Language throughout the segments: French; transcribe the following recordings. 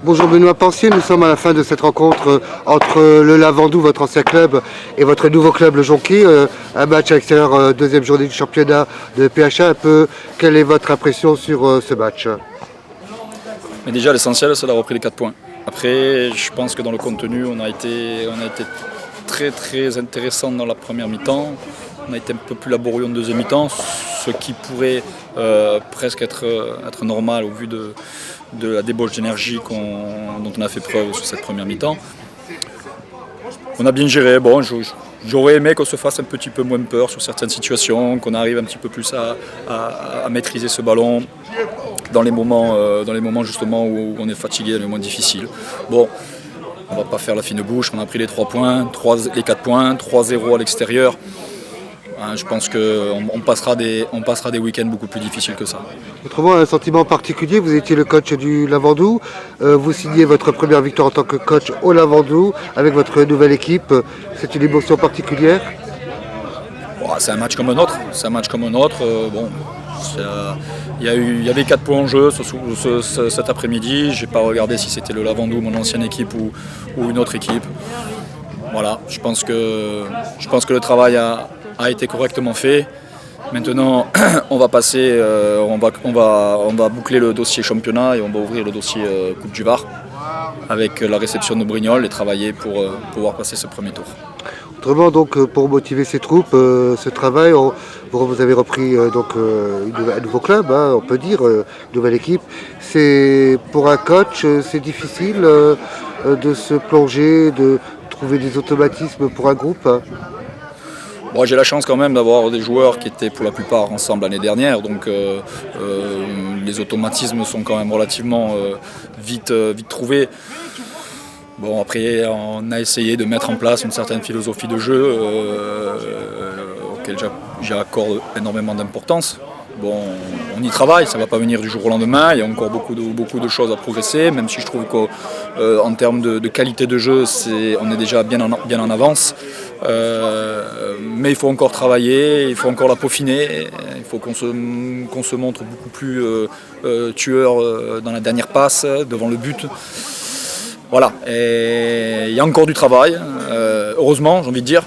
Bonjour Benoît Pensier, nous sommes à la fin de cette rencontre entre le Lavandou, votre ancien club, et votre nouveau club, le Jonquet. Un match à l'extérieur, deuxième journée du championnat de PHA. Un peu, quelle est votre impression sur ce match? Mais déjà, l'essentiel, c'est d'avoir repris les 4 points. Après, je pense que dans le contenu, on a été très très intéressant dans la première mi-temps. On a été un peu plus laborieux en deuxième mi-temps, ce qui pourrait presque être normal au vu de la débauche d'énergie dont on a fait preuve sur cette première mi-temps. On a bien géré. Bon, j'aurais aimé qu'on se fasse un petit peu moins peur sur certaines situations, qu'on arrive un petit peu plus à maîtriser ce ballon dans les moments justement où on est fatigué, les moments difficiles. Bon, on ne va pas faire la fine bouche, on a pris les 3 points, les 4 points, 3-0 à l'extérieur. Je pense qu'on passera des week-ends beaucoup plus difficiles que ça. Autrement, un sentiment particulier, vous étiez le coach du Lavandou, vous signez votre première victoire en tant que coach au Lavandou avec votre nouvelle équipe. C'est une émotion particulière? C'est un match comme un autre. Il y avait 4 points en jeu cet après-midi. Je n'ai pas regardé si c'était le Lavandou, mon ancienne équipe, ou une autre équipe. Voilà, je pense que le travail a été correctement fait. Maintenant, on va passer, on va boucler le dossier championnat et on va ouvrir le dossier Coupe du Var avec la réception de Brignoles et travailler pour pouvoir passer ce premier tour. Autrement, donc, pour motiver ces troupes, ce travail, vous avez repris un nouveau club, on peut dire, une nouvelle équipe. C'est pour un coach, c'est difficile de se plonger, de trouver des automatismes pour un groupe. Bon, j'ai la chance quand même d'avoir des joueurs qui étaient pour la plupart ensemble l'année dernière, donc les automatismes sont quand même relativement vite trouvés. Bon, après, on a essayé de mettre en place une certaine philosophie de jeu auquel j'accorde énormément d'importance. Bon, on y travaille, ça ne va pas venir du jour au lendemain, il y a encore beaucoup de choses à progresser, même si je trouve qu'en termes de qualité de jeu, on est déjà bien en avance. Mais il faut encore travailler, il faut encore la peaufiner, il faut qu'on se montre beaucoup plus tueur dans la dernière passe, devant le but. Voilà, et il y a encore du travail, heureusement, j'ai envie de dire,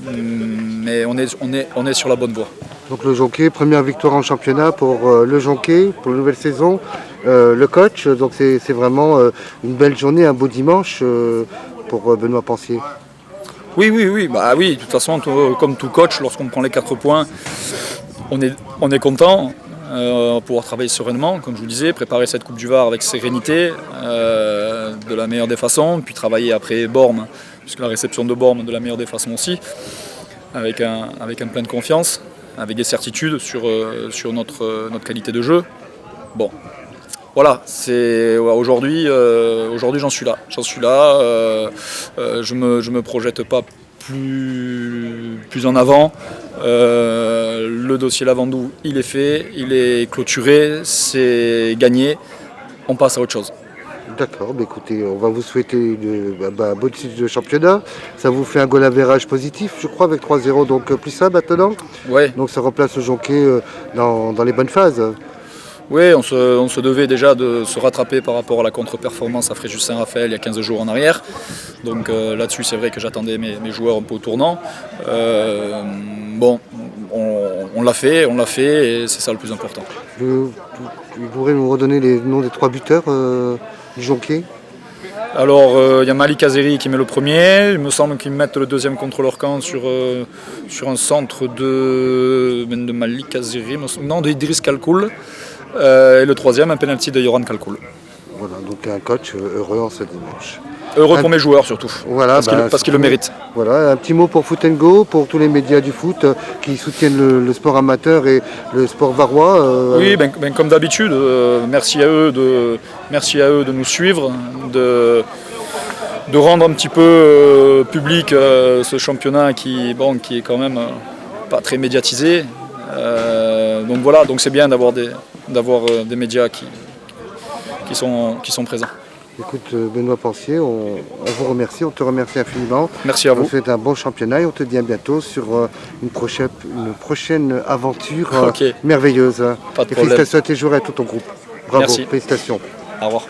mais on est sur la bonne voie. Donc le Jonquet, première victoire en championnat pour le Jonquet, pour la nouvelle saison. Le coach, donc c'est vraiment une belle journée, un beau dimanche pour Benoît Pensier. Oui, de toute façon, comme tout coach, lorsqu'on prend les 4 points, on est content. On va pouvoir travailler sereinement, comme je vous le disais, préparer cette Coupe du Var avec sérénité, de la meilleure des façons, puis travailler après Bormes, puisque la réception de Bormes de la meilleure des façons aussi, avec un plein de confiance, avec des certitudes sur notre qualité de jeu. Bon, voilà, aujourd'hui j'en suis là. Je me projette pas plus en avant. Le dossier Lavandou, il est fait, il est clôturé, c'est gagné. On passe à autre chose. D'accord, écoutez, on va vous souhaiter un bon titre de championnat. Ça vous fait un goal average positif, je crois, avec 3-0, donc plus ça maintenant. Ouais. Donc ça remplace le Jonquet dans les bonnes phases. Oui, on se devait déjà de se rattraper par rapport à la contre-performance à Fréjus-Saint-Raphaël il y a 15 jours en arrière. Donc là-dessus, c'est vrai que j'attendais mes joueurs un peu au tournant. Bon, on l'a fait et c'est ça le plus important. Vous pourrez nous redonner les noms des 3 buteurs du Jonquet? Alors, il y a Malik Azeri qui met le premier. Il me semble qu'ils mettent le deuxième contre leur camp sur un centre de Malik Azeri, non, d'Idriss Kalkoul. Et le troisième, un penalty de Yoran Kalkoul. Voilà, donc un coach heureux en ce dimanche. Heureux pour mes joueurs surtout, voilà, parce qu'ils le méritent. Voilà, un petit mot pour Foot & Go, pour tous les médias du foot qui soutiennent le sport amateur et le sport varois. Oui, comme d'habitude, merci à eux de nous suivre, de rendre un petit peu public ce championnat qui est quand même pas très médiatisé. Donc voilà, donc c'est bien d'avoir des médias qui sont présents. Écoute Benoît Pensier, on vous remercie, on te remercie infiniment. Merci à vous. On te souhaite un bon championnat et on te dit à bientôt sur une prochaine aventure merveilleuse. Pas de problème. Félicitations à tes joueurs et à tout ton groupe. Bravo, Merci. Félicitations. Au revoir.